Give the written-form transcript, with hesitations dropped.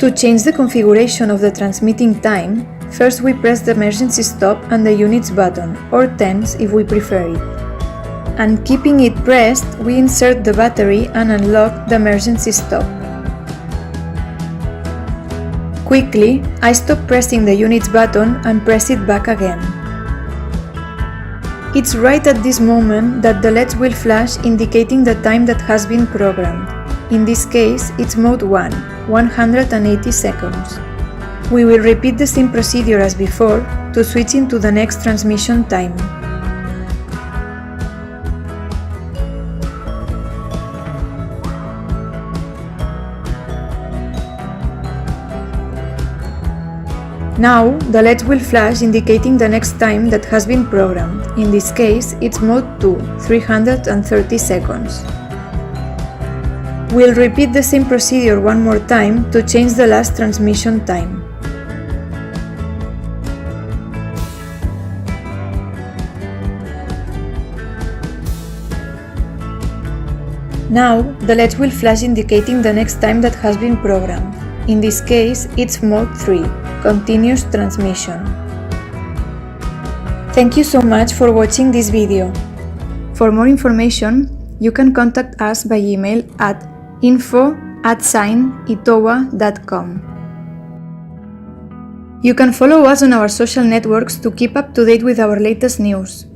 To change the configuration of the transmitting time, first we press the emergency stop and the units button, or tense if we prefer it. And keeping it pressed, we insert the battery and unlock the emergency stop. Quickly, I stop pressing the units button and press it back again. It's right at this moment that the LEDs will flash indicating the time that has been programmed. In this case, it's mode 1, 180 seconds. We will repeat the same procedure as before to switch into the next transmission time. Now, the LEDs will flash indicating the next time that has been programmed. In this case, it's mode 2, 330 seconds. We'll repeat the same procedure one more time to change the last transmission time. Now, the LEDs will flash indicating the next time that has been programmed. In this case, it's mode 3, continuous transmission. Thank you so much for watching this video. For more information, you can contact us by email at info@itowa.com. You can follow us on our social networks to keep up to date with our latest news.